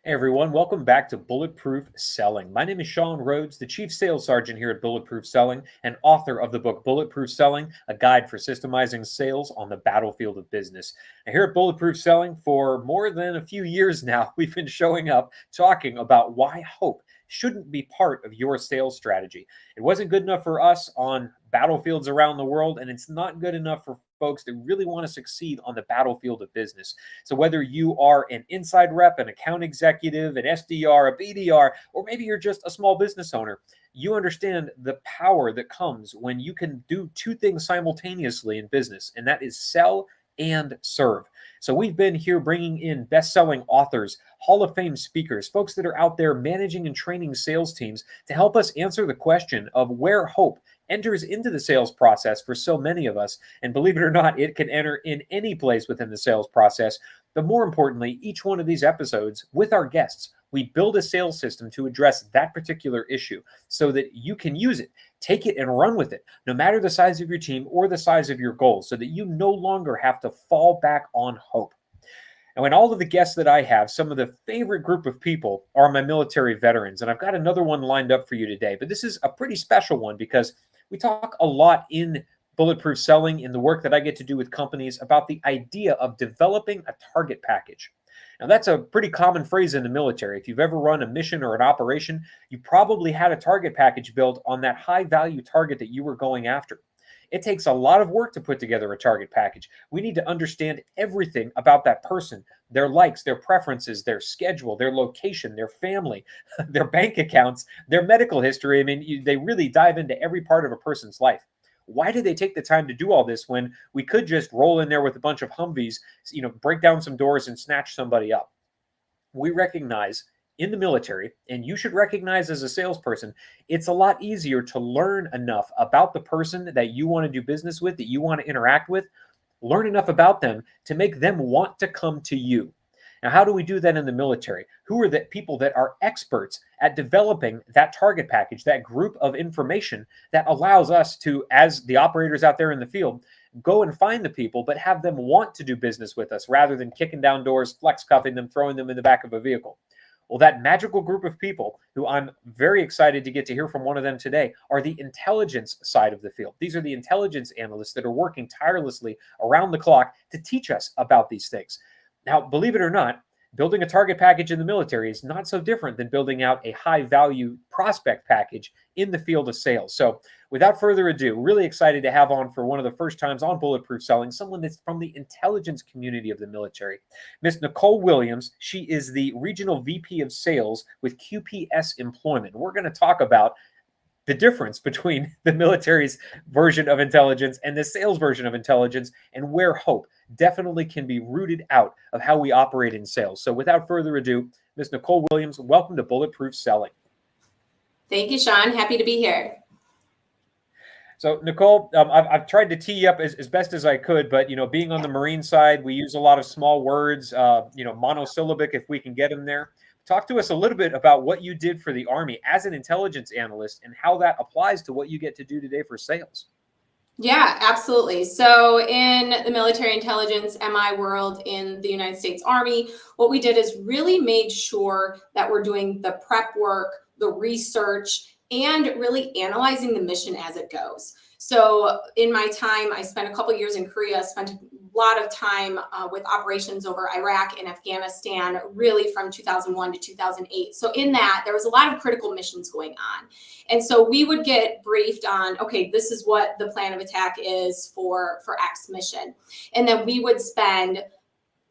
Hey everyone, welcome back to Bulletproof Selling. My name is Sean Rhodes, the Chief Sales Sergeant here at Bulletproof Selling and author of the book Bulletproof Selling, a guide for systemizing sales on the battlefield of business. Now, here at Bulletproof Selling, for more than a few years now, we've been showing up talking about why hope shouldn't be part of your sales strategy. It wasn't good enough for us on battlefields around the world, and it's not good enough for folks that really want to succeed on the battlefield of business. So whether you are an inside rep, an account executive, an SDR, a BDR, or maybe you're just a small business owner, you understand the power that comes when you can do two things simultaneously in business, and that is sell and serve. So we've been here bringing in best-selling authors, Hall of Fame speakers, folks that are out there managing and training sales teams to help us answer the question of where hope enters into the sales process for so many of us. And believe it or not, it can enter in any place within the sales process. But more importantly, each one of these episodes with our guests, we build a sales system to address that particular issue so that you can use it, take it and run with it, no matter the size of your team or the size of your goals, so that you no longer have to fall back on hope. And when all of the guests that I have, some of the favorite group of people are my military veterans. And I've got another one lined up for you today, but this is a pretty special one because we talk a lot in Bulletproof Selling, in the work that I get to do with companies, about the idea of developing a target package. Now, that's a pretty common phrase in the military. If you've ever run a mission or an operation, you probably had a target package built on that high value target that you were going after. It takes a lot of work to put together a target package. We need to understand everything about that person, their likes, their preferences, their schedule, their location, their family, their bank accounts, their medical history. I mean, they really dive into every part of a person's life. Why do they take the time to do all this when we could just roll in there with a bunch of Humvees, break down some doors and snatch somebody up? We recognize in the military, and you should recognize as a salesperson, it's a lot easier to learn enough about the person that you want to do business with, that you want to interact with, learn enough about them to make them want to come to you. Now, how do we do that in the military? Who are the people that are experts at developing that target package, that group of information that allows us to, as the operators out there in the field, go and find the people, but have them want to do business with us rather than kicking down doors, flex cuffing them, throwing them in the back of a vehicle? Well, that magical group of people, who I'm very excited to get to hear from one of them today, are the intelligence side of the field. These are the intelligence analysts that are working tirelessly around the clock to teach us about these things. Now, believe it or not, building a target package in the military is not so different than building out a high value prospect package in the field of sales. So without further ado, really excited to have on for one of the first times on Bulletproof Selling, someone that's from the intelligence community of the military, Miss Nicole Williams. She is the Regional VP of Sales with QPS Employment. We're going to talk about the difference between the military's version of intelligence and the sales version of intelligence, and where hope definitely can be rooted out of how we operate in sales. So without further ado, Ms. Nicole Williams, welcome to Bulletproof Selling. Thank you, Sean. Happy to be here. So Nicole, I've tried to tee you up as best as I could, but being on the Marine side, we use a lot of small words, monosyllabic if we can get them there. Talk to us a little bit about what you did for the Army as an intelligence analyst and how that applies to what you get to do today for sales. Yeah, absolutely. So in the military intelligence MI world in the United States Army, what we did is really made sure that we're doing the prep work, the research, and really analyzing the mission as it goes. So in my time, I spent a couple of years in Korea, spent a lot of time with operations over Iraq and Afghanistan, really from 2001 to 2008. So in that, there was a lot of critical missions going on. And so we would get briefed on, okay, this is what the plan of attack is for X mission. And then we would spend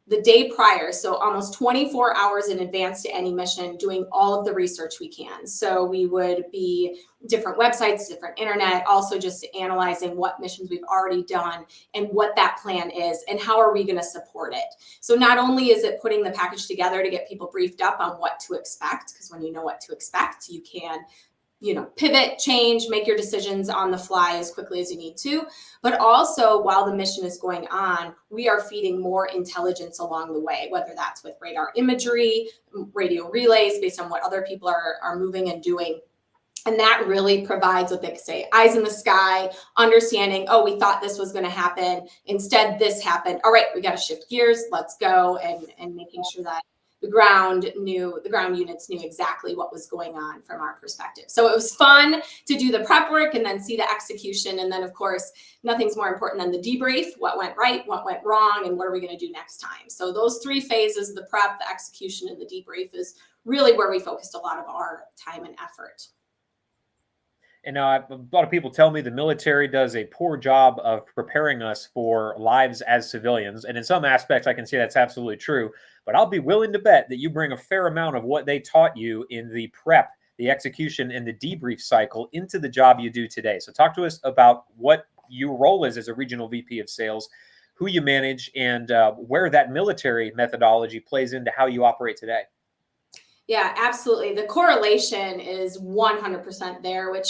the day prior, so almost 24 hours in advance to any mission, doing all of the research we can. So we would be different websites, different internet, also just analyzing what missions we've already done and what that plan is and how are we going to support it. So not only is it putting the package together to get people briefed up on what to expect, because when you know what to expect, you can pivot, change, make your decisions on the fly as quickly as you need to. But also, while the mission is going on, we are feeding more intelligence along the way, whether that's with radar imagery, radio relays based on what other people are moving and doing. And that really provides what they say, eyes in the sky, understanding, oh, we thought this was going to happen. Instead, this happened. All right, we got to shift gears. Let's go. And making sure that the ground units knew exactly what was going on from our perspective. So it was fun to do the prep work and then see the execution. And then of course, nothing's more important than the debrief, what went right, what went wrong, and what are we going to do next time? So those three phases, the prep, the execution, and the debrief, is really where we focused a lot of our time and effort. And a lot of people tell me the military does a poor job of preparing us for lives as civilians. And in some aspects, I can see that's absolutely true. But I'll be willing to bet that you bring a fair amount of what they taught you in the prep, the execution, and the debrief cycle into the job you do today. So talk to us about what your role is as a regional VP of sales, who you manage, and where that military methodology plays into how you operate today. Yeah, absolutely. The correlation is 100% there, which,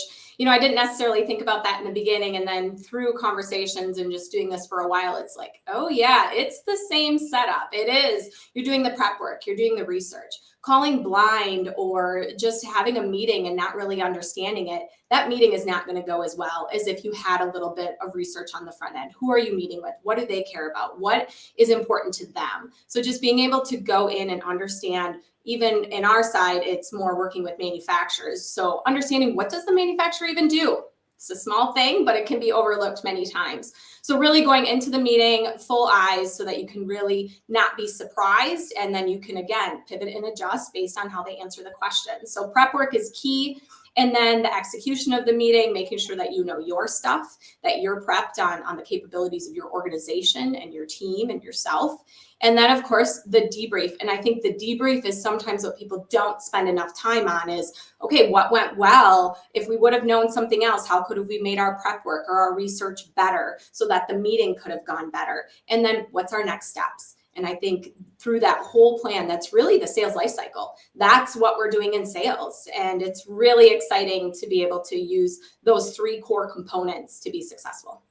I didn't necessarily think about that in the beginning. And then through conversations and just doing this for a while, it's like, oh yeah, it's the same setup. It is. You're doing the prep work, you're doing the research. Calling blind or just having a meeting and not really understanding it, that meeting is not going to go as well as if you had a little bit of research on the front end. Who are you meeting with? What do they care about? What is important to them? So just being able to go in and understand. Even in our side, it's more working with manufacturers. So understanding, what does the manufacturer even do? It's a small thing, but it can be overlooked many times. So really going into the meeting full eyes so that you can really not be surprised. And then you can, again, pivot and adjust based on how they answer the question. So prep work is key. And then the execution of the meeting, making sure that you know your stuff, that you're prepped on the capabilities of your organization and your team and yourself. And then, of course, the debrief. And I think the debrief is sometimes what people don't spend enough time on is, okay, what went well? If we would have known something else, how could have we made our prep work or our research better so that the meeting could have gone better? And then what's our next steps? And I think through that whole plan, that's really the sales life cycle. That's what we're doing in sales. And it's really exciting to be able to use those three core components to be successful.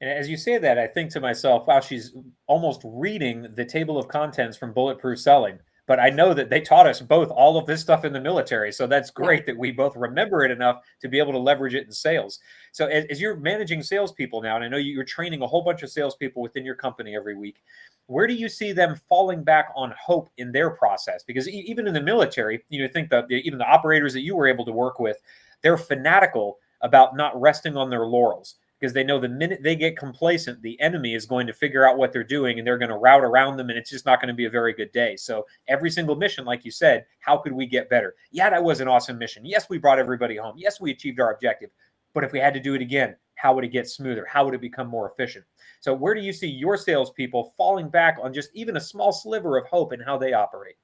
And as you say that, I think to myself, wow, she's almost reading the table of contents from Bulletproof Selling. But I know that they taught us both all of this stuff in the military. So that's great that we both remember it enough to be able to leverage it in sales. So as you're managing salespeople now, and I know you're training a whole bunch of salespeople within your company every week, where do you see them falling back on hope in their process? Because even in the military, think that even the operators that you were able to work with, they're fanatical about not resting on their laurels, because they know the minute they get complacent, the enemy is going to figure out what they're doing and they're going to route around them, and it's just not going to be a very good day. So every single mission, like you said, how could we get better? Yeah, that was an awesome mission. Yes, we brought everybody home. Yes, we achieved our objective. But if we had to do it again, how would it get smoother? How would it become more efficient? So where do you see your salespeople falling back on just even a small sliver of hope in how they operate?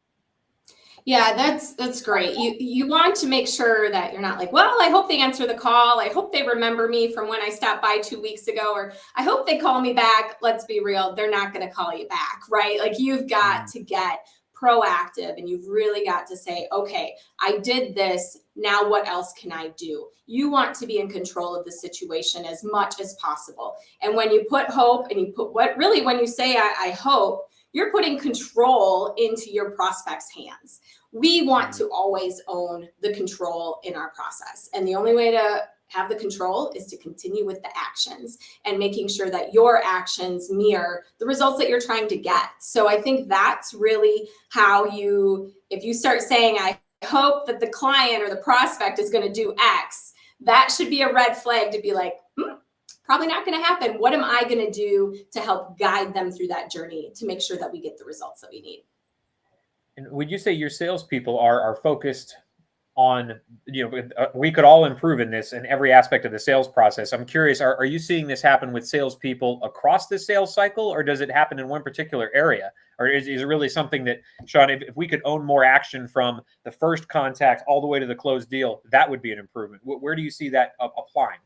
Yeah, that's great. You want to make sure that you're not like, well, I hope they answer the call. I hope they remember me from when I stopped by 2 weeks ago, or I hope they call me back. Let's be real, they're not going to call you back, right? Like, you've got to get proactive, and you've really got to say, okay, I did this. Now what else can I do? You want to be in control of the situation as much as possible. And when you put hope, and you put when you say, I hope, you're putting control into your prospect's hands. We want to always own the control in our process. And the only way to have the control is to continue with the actions and making sure that your actions mirror the results that you're trying to get. So I think that's really how if you start saying, I hope that the client or the prospect is going to do X, that should be a red flag to be like, probably not going to happen. What am I going to do to help guide them through that journey to make sure that we get the results that we need? And would you say your salespeople are focused on, we could all improve in this in every aspect of the sales process? I'm curious, are you seeing this happen with salespeople across the sales cycle, or does it happen in one particular area? Or is it really something that, Sean, if we could own more action from the first contact all the way to the closed deal, that would be an improvement? Where do you see that applying?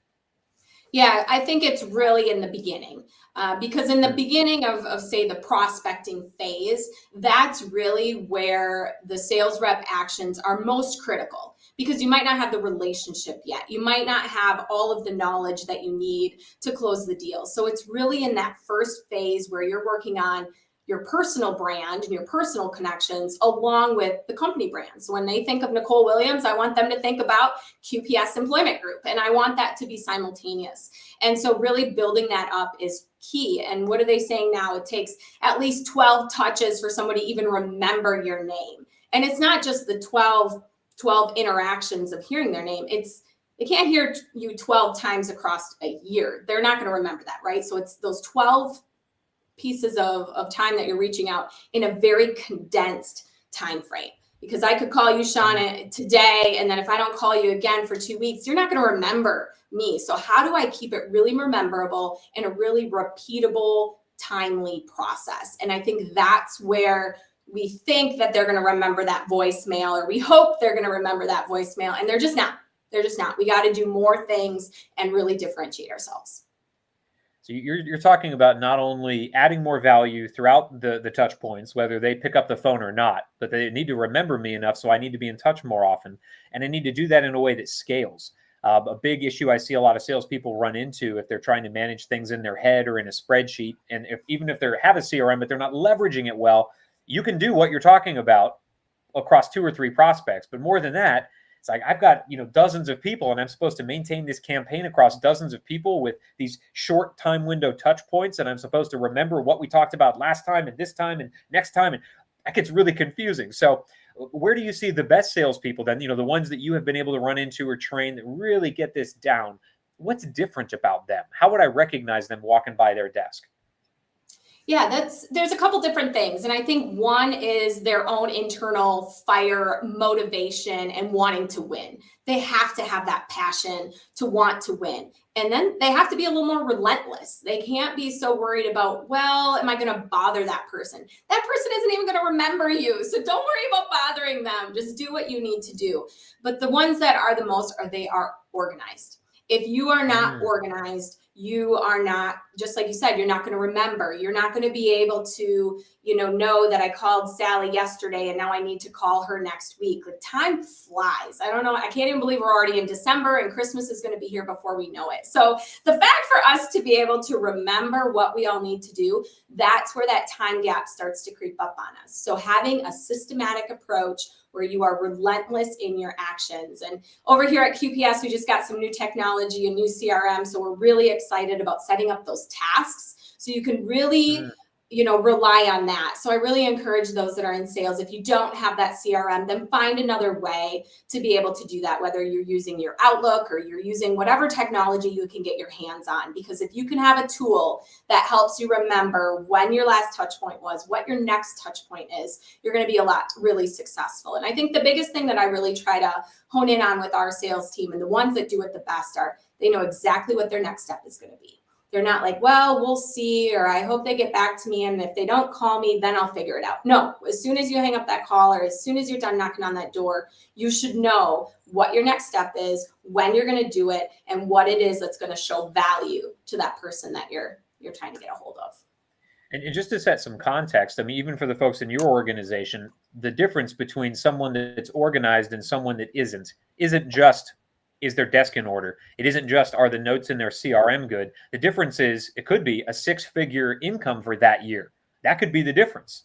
Yeah, I think it's really in the beginning, because in the beginning of say the prospecting phase, that's really where the sales rep actions are most critical, because you might not have the relationship yet. You might not have all of the knowledge that you need to close the deal. So it's really in that first phase where you're working on your personal brand and your personal connections along with the company brand. So when they think of Nicole Williams, I want them to think about QPS Employment Group, and I want that to be simultaneous. And so really building that up is key. And what are they saying now? It takes at least 12 touches for somebody to even remember your name. And it's not just the 12 interactions of hearing their name. They can't hear you 12 times across a year. They're not going to remember that, right? So it's those 12 pieces of time that you're reaching out in a very condensed time frame. Because I could call you, Sean, today, and then if I don't call you again for 2 weeks, you're not going to remember me. So how do I keep it really memorable and a really repeatable, timely process? And I think that's where we think that they're going to remember that voicemail, or we hope they're going to remember that voicemail, and they're just not. They're just not. We got to do more things and really differentiate ourselves. So you're talking about not only adding more value throughout the touch points, whether they pick up the phone or not, but they need to remember me enough, so I need to be in touch more often, and I need to do that in a way that scales. A big issue I see a lot of salespeople run into if they're trying to manage things in their head or in a spreadsheet, and even if they have a CRM but they're not leveraging it well, you can do what you're talking about across 2 or 3 prospects, but more than that, it's like I've got dozens of people, and I'm supposed to maintain this campaign across dozens of people with these short time window touch points, and I'm supposed to remember what we talked about last time and this time and next time, and that gets really confusing. So where do you see the best salespeople then, the ones that you have been able to run into or train that really get this down? What's different about them? How would I recognize them walking by their desk? Yeah, there's a couple different things. And I think one is their own internal fire, motivation, and wanting to win. They have to have that passion to want to win. And then they have to be a little more relentless. They can't be so worried about, well, am I going to bother that person? That person isn't even going to remember you. So don't worry about bothering them. Just do what you need to do. But the ones that are the most they are organized. If you are not organized, you are not, just like you said, you're not going to remember. You're not going to be able to, know that I called Sally yesterday and now I need to call her next week. Like, time flies. I don't know. I can't even believe we're already in December and Christmas is going to be here before we know it. So the fact for us to be able to remember what we all need to do, that's where that time gap starts to creep up on us. So having a systematic approach where you are relentless in your actions. And over here at QPS, we just got some new technology, a new CRM. So we're really excited about setting up those tasks so you can really rely on that. So I really encourage those that are in sales, if you don't have that CRM, then find another way to be able to do that, whether you're using your Outlook or you're using whatever technology you can get your hands on. Because if you can have a tool that helps you remember when your last touch point was, what your next touch point is, you're going to be really successful. And I think the biggest thing that I really try to hone in on with our sales team, and the ones that do it the best, are they know exactly what their next step is going to be. They're not like, well, we'll see, or I hope they get back to me, and if they don't call me, then I'll figure it out. No, as soon as you hang up that call, or as soon as you're done knocking on that door, you should know what your next step is, when you're going to do it, and what it is that's going to show value to that person that you're trying to get a hold of. And just to set some context, I mean, even for the folks in your organization, the difference between someone that's organized and someone that isn't just, is their desk in order? It isn't just, are the notes in their CRM good? The difference is, it could be a 6-figure income for that year. That could be the difference.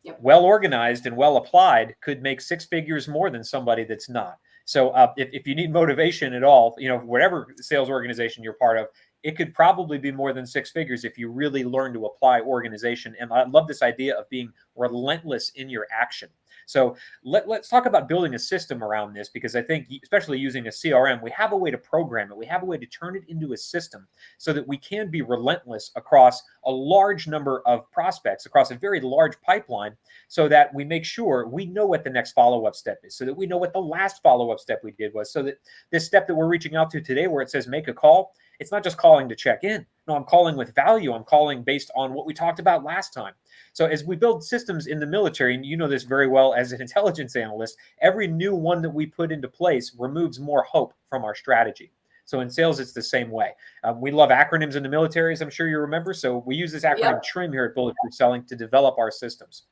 Yep. Well organized and well applied could make 6 figures more than somebody that's not. So if you need motivation at all, whatever sales organization you're part of, it could probably be more than 6 figures if you really learn to apply organization. And I love this idea of being relentless in your action. So let's talk about building a system around this, because I think, especially using a CRM, we have a way to program it. We have a way to turn it into a system so that we can be relentless across a large number of prospects, across a very large pipeline, so that we make sure we know what the next follow-up step is, so that we know what the last follow-up step we did was, so that this step that we're reaching out to today, where it says make a call, it's not just calling to check in. No, I'm calling with value. I'm calling based on what we talked about last time. So as we build systems in the military, and you know this very well as an intelligence analyst, every new one that we put into place removes more hope from our strategy. So in sales, it's the same way. We love acronyms in the military, as I'm sure you remember. So we use this acronym TRIM here at Bulletproof Selling to develop our systems.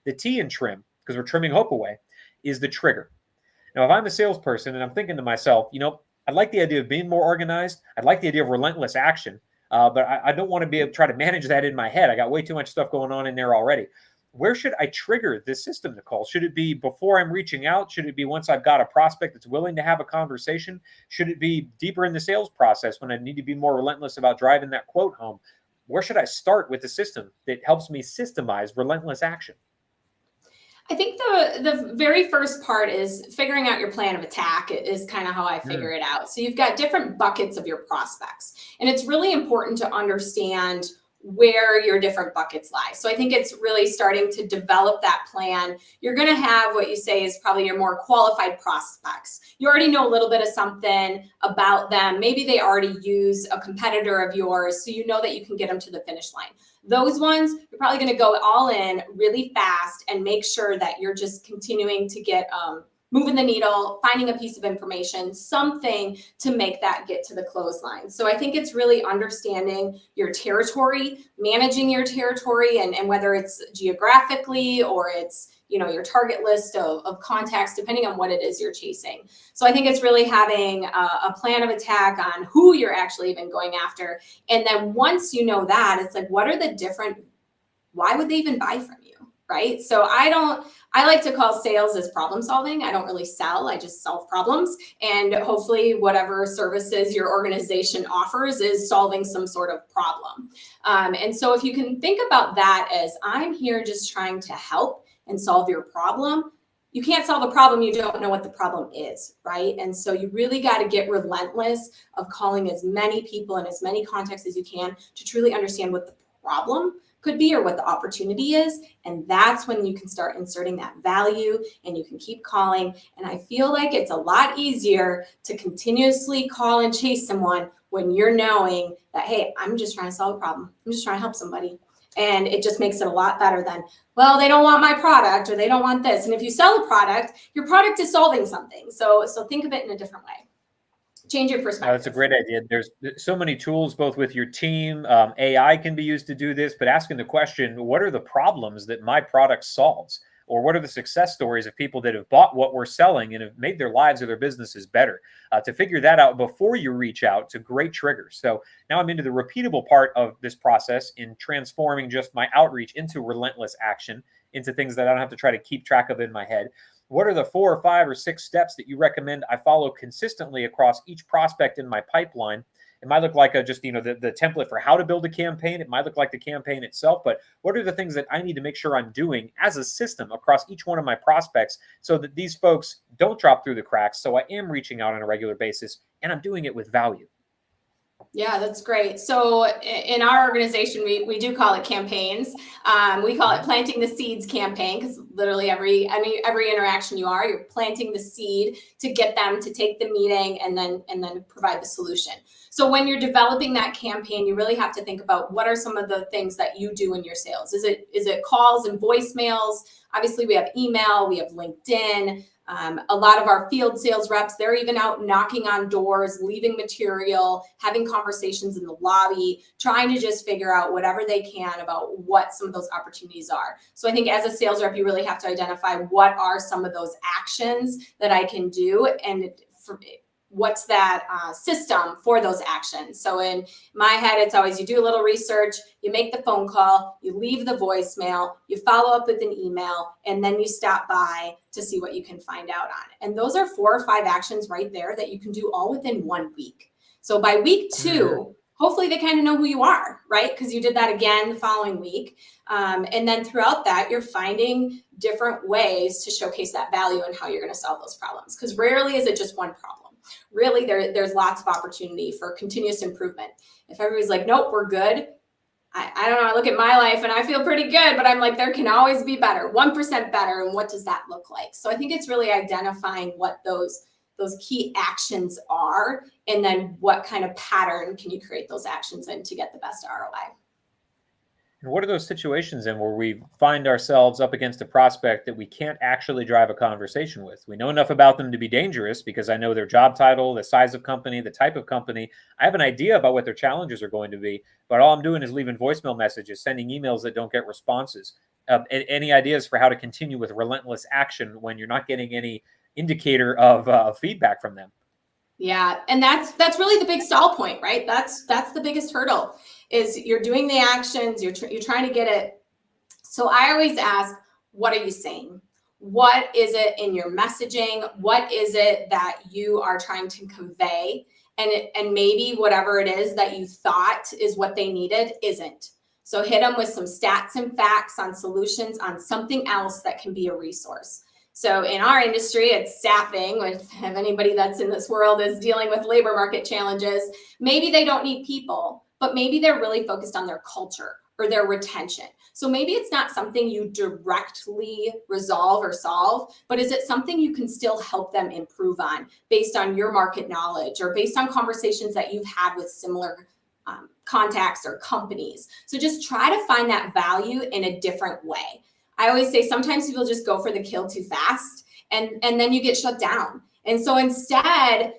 The T in TRIM, because we're trimming hope away, is the trigger. Now, if I'm a salesperson and I'm thinking to myself, I'd like the idea of being more organized. I'd like the idea of relentless action. but I don't want to be able to try to manage that in my head. I got way too much stuff going on in there already. Where should I trigger this system, Nicole? Should it be before I'm reaching out? Should it be once I've got a prospect that's willing to have a conversation? Should it be deeper in the sales process when I need to be more relentless about driving that quote home? Where should I start with the system that helps me systemize relentless action? I think the very first part is figuring out your plan of attack is kind of how I figure it out. So you've got different buckets of your prospects, and it's really important to understand where your different buckets lie. So I think it's really starting to develop that plan. You're going to have what you say is probably your more qualified prospects. You already know a little bit of something about them. Maybe they already use a competitor of yours, so you know that you can get them to the finish line. Those ones, you're probably going to go all in really fast and make sure that you're just continuing to get moving the needle, finding a piece of information, something to make that get to the clothesline. So I think it's really understanding your territory, managing your territory, and whether it's geographically or it's, you know, your target list of contacts, depending on what it is you're chasing. So I think it's really having a plan of attack on who you're actually even going after. And then once you know that, it's like, what are the different, why would they even buy from you? Right? So I like to call sales as problem solving. I don't really sell, I just solve problems. And hopefully whatever services your organization offers is solving some sort of problem. And so if you can think about that as I'm here just trying to help and solve your problem, you can't solve a problem you don't know what the problem is, right? And so you really got to get relentless of calling as many people and as many contacts as you can to truly understand what the problem could be or what the opportunity is. And that's when you can start inserting that value and you can keep calling. And I feel like it's a lot easier to continuously call and chase someone when you're knowing that, hey, I'm just trying to solve a problem. I'm just trying to help somebody. And it just makes it a lot better than, well, they don't want my product or they don't want this. And if you sell a product, your product is solving something. So think of it in a different way. Change your perspective. That's a great idea. There's so many tools, both with your team. AI can be used to do this, but asking the question, what are the problems that my product solves? Or what are the success stories of people that have bought what we're selling and have made their lives or their businesses better? To figure that out before you reach out to great triggers. So now I'm into the repeatable part of this process in transforming just my outreach into relentless action, into things that I don't have to try to keep track of in my head. What are the 4 or 5 or 6 steps that you recommend I follow consistently across each prospect in my pipeline? It might look like just, you know, the template for how to build a campaign. It might look like the campaign itself, but what are the things that I need to make sure I'm doing as a system across each one of my prospects so that these folks don't drop through the cracks? So I am reaching out on a regular basis and I'm doing it with value. Yeah, that's great. So in our organization, we do call it campaigns. We call it planting the seeds campaign because literally every interaction you're planting the seed to get them to take the meeting and then provide the solution. So when you're developing that campaign, you really have to think about what are some of the things that you do in your sales. Is it calls and voicemails? Obviously, we have email, we have LinkedIn. A lot of our field sales reps, they're even out knocking on doors, leaving material, having conversations in the lobby, trying to just figure out whatever they can about what some of those opportunities are. So I think as a sales rep, you really have to identify what are some of those actions that I can do and what's that system for those actions. So in my head, it's always you do a little research, you make the phone call, you leave the voicemail, you follow up with an email, and then you stop by to see what you can find out on it. And those are 4 or 5 actions right there that you can do all within 1 week. So by week 2, hopefully they kind of know who you are, right? Because you did that again the following week. And then throughout that, you're finding different ways to showcase that value and how you're going to solve those problems. Because rarely is it just one problem. Really, there's lots of opportunity for continuous improvement. If everybody's like, nope, we're good. I don't know. I look at my life and I feel pretty good, but I'm like, there can always be better, 1% better. And what does that look like? So I think it's really identifying what those key actions are, and then what kind of pattern can you create those actions in to get the best ROI. And what are those situations in where we find ourselves up against a prospect that we can't actually drive a conversation with? We know enough about them to be dangerous because I know their job title, the size of company, the type of company. I have an idea about what their challenges are going to be, but all I'm doing is leaving voicemail messages, sending emails that don't get responses. Any ideas for how to continue with relentless action when you're not getting any indicator of feedback from them? Yeah, and that's really the big stall point, right? That's the biggest hurdle is you're doing the actions, you're trying to get it. So I always ask, what are you saying? What is it in your messaging? What is it that you are trying to convey? And maybe whatever it is that you thought is what they needed isn't. So hit them with some stats and facts on solutions on something else that can be a resource. So in our industry, it's staffing. If anybody that's in this world is dealing with labor market challenges, maybe they don't need people, but maybe they're really focused on their culture or their retention. So maybe it's not something you directly resolve or solve, but is it something you can still help them improve on based on your market knowledge or based on conversations that you've had with similar contacts or companies? So just try to find that value in a different way. I always say sometimes people just go for the kill too fast and then you get shut down. And so instead,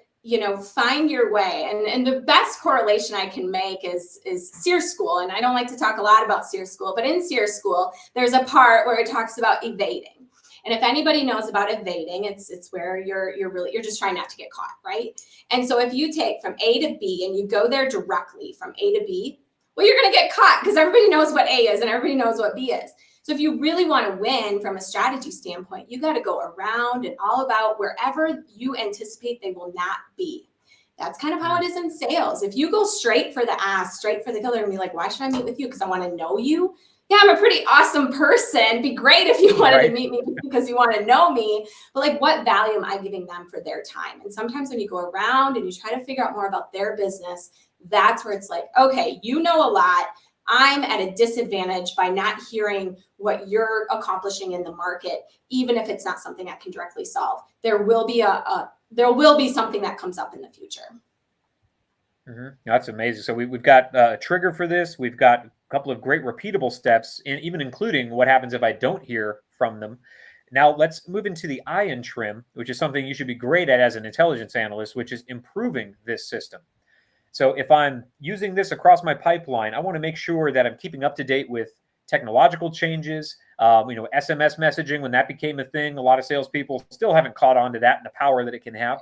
find your way. And the best correlation I can make is SEER School. And I don't like to talk a lot about SEER School, but in SEER School, there's a part where it talks about evading. And if anybody knows about evading, it's where you're just trying not to get caught, right? And so if you take from A to B and you go there directly from A to B, well, you're going to get caught because everybody knows what A is and everybody knows what B is. So if you really want to win from a strategy standpoint, you got to go around and all about wherever you anticipate they will not be. That's kind of how it is in sales. If you go straight for the ask, straight for the killer and be like, why should I meet with you? Because I want to know you. Yeah, I'm a pretty awesome person. It'd be great if you wanted to meet me because you want to know me. But like, what value am I giving them for their time? And sometimes when you go around and you try to figure out more about their business, that's where it's like, okay, you know a lot. I'm at a disadvantage by not hearing what you're accomplishing in the market, even if it's not something I can directly solve. There will be something that comes up in the future. Mm-hmm. That's amazing. So we've got a trigger for this. We've got a couple of great repeatable steps, and even including what happens if I don't hear from them. Now let's move into the I in trim, which is something you should be great at as an intelligence analyst, which is improving this system. So if I'm using this across my pipeline, I want to make sure that I'm keeping up to date with technological changes. SMS messaging, when that became a thing, a lot of salespeople still haven't caught on to that and the power that it can have.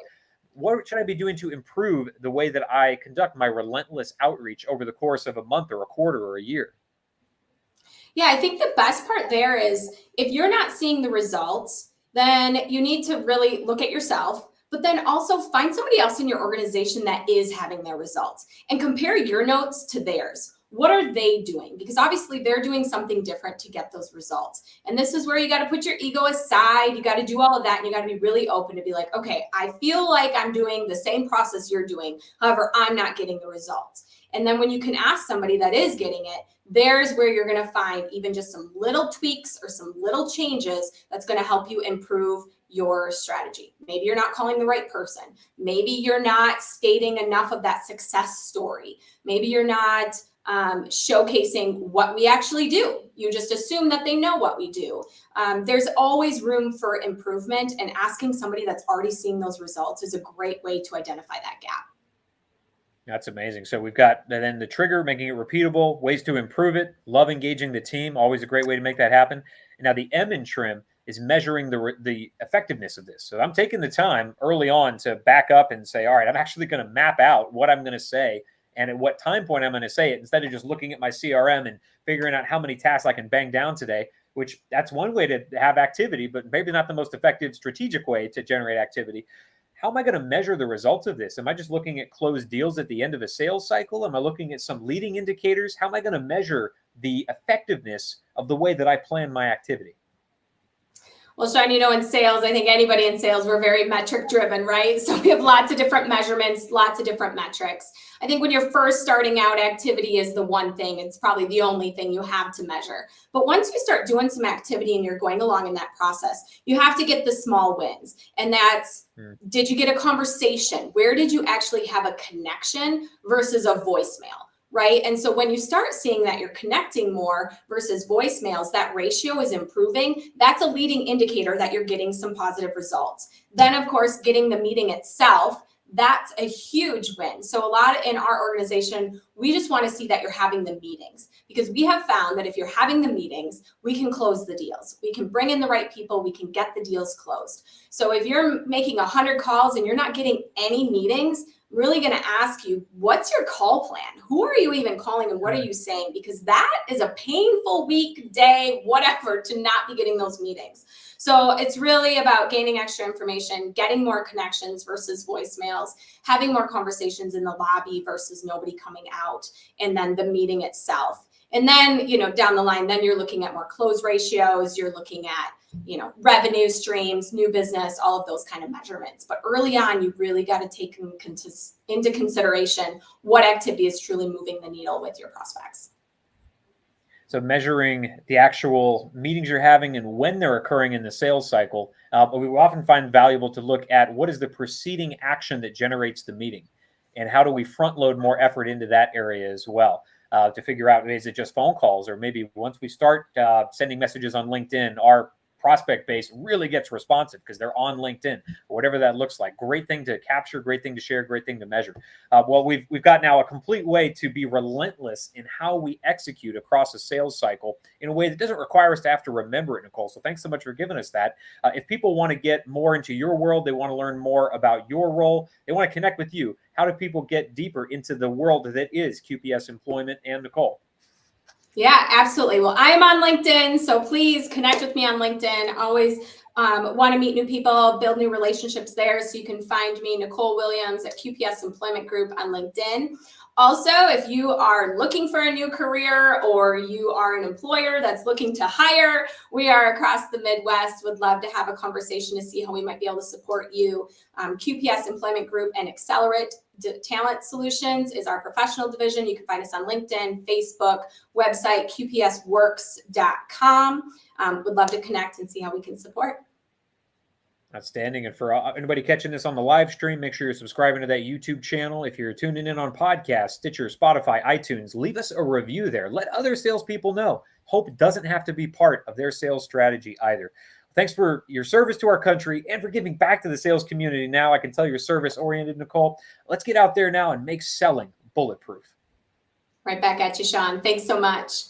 What should I be doing to improve the way that I conduct my relentless outreach over the course of a month or a quarter or a year? Yeah, I think the best part there is if you're not seeing the results, then you need to really look at yourself, but then also find somebody else in your organization that is having their results and compare your notes to theirs. What are they doing? Because obviously they're doing something different to get those results. And this is where you got to put your ego aside. You got to do all of that. And you got to be really open to be like, okay, I feel like I'm doing the same process you're doing. However, I'm not getting the results. And then when you can ask somebody that is getting it, there's where you're going to find even just some little tweaks or some little changes that's going to help you improve your strategy. Maybe you're not calling the right person. Maybe you're not stating enough of that success story. Maybe you're not showcasing what we actually do. You just assume that they know what we do. There's always room for improvement, and asking somebody that's already seeing those results is a great way to identify that gap. That's amazing. So we've got then the trigger, making it repeatable, ways to improve it, love engaging the team, always a great way to make that happen. And now the M in trim is measuring the effectiveness of this. So I'm taking the time early on to back up and say, all right, I'm actually going to map out what I'm going to say and at what time point I'm going to say it, instead of just looking at my CRM and figuring out how many tasks I can bang down today, which that's one way to have activity, but maybe not the most effective strategic way to generate activity. How am I going to measure the results of this? Am I just looking at closed deals at the end of a sales cycle? Am I looking at some leading indicators? How am I going to measure the effectiveness of the way that I plan my activity? Well, Sean, in sales, I think anybody in sales, we're very metric driven, right? So we have lots of different measurements, lots of different metrics. I think when you're first starting out, activity is the one thing. It's probably the only thing you have to measure. But once you start doing some activity and you're going along in that process, you have to get the small wins. And that's, did you get a conversation? Where did you actually have a connection versus a voicemail? Right. And so when you start seeing that you're connecting more versus voicemails, that ratio is improving. That's a leading indicator that you're getting some positive results. Then, of course, getting the meeting itself, that's a huge win. So a lot in our organization, we just want to see that you're having the meetings, because we have found that if you're having the meetings, we can close the deals. We can bring in the right people. We can get the deals closed. So if you're making 100 calls and you're not getting any meetings, I'm really going to ask you, what's your call plan? Who are you even calling and what are you saying? Because that is a painful week, day, whatever, to not be getting those meetings. So it's really about gaining extra information, getting more connections versus voicemails, having more conversations in the lobby versus nobody coming out, and then the meeting itself. And then, down the line, then you're looking at more close ratios, you're looking at, revenue streams, new business, all of those kind of measurements. But early on, you really got to take into consideration what activity is truly moving the needle with your prospects. So measuring the actual meetings you're having and when they're occurring in the sales cycle, but we will often find valuable to look at what is the preceding action that generates the meeting, and how do we front load more effort into that area as well, to figure out, is it just phone calls, or maybe once we start sending messages on LinkedIn, our prospect base really gets responsive because they're on LinkedIn, or whatever that looks like. Great thing to capture, great thing to share, great thing to measure. Well, we've got now a complete way to be relentless in how we execute across a sales cycle in a way that doesn't require us to have to remember it, Nicole. So thanks so much for giving us that. If people want to get more into your world, they want to learn more about your role, they want to connect with you, how do people get deeper into the world that is QPS Employment and Nicole? Yeah, absolutely. Well, I am on LinkedIn, so please connect with me on LinkedIn. Always want to meet new people, build new relationships there. So you can find me, Nicole Williams, at QPS Employment Group on LinkedIn. Also, if you are looking for a new career, or you are an employer that's looking to hire, we are across the Midwest. Would love to have a conversation to see how we might be able to support you. QPS Employment Group and Accelerate Talent Solutions is our professional division. You can find us on LinkedIn, Facebook, website, qpsworks.com. Would love to connect and see how we can support. Outstanding. And for anybody catching this on the live stream, make sure you're subscribing to that YouTube channel. If you're tuning in on podcast, Stitcher, Spotify, iTunes, leave us a review there. Let other salespeople know. Hope doesn't have to be part of their sales strategy either. Thanks for your service to our country and for giving back to the sales community. Now I can tell you're service-oriented, Nicole. Let's get out there now and make selling bulletproof. Right back at you, Sean. Thanks so much.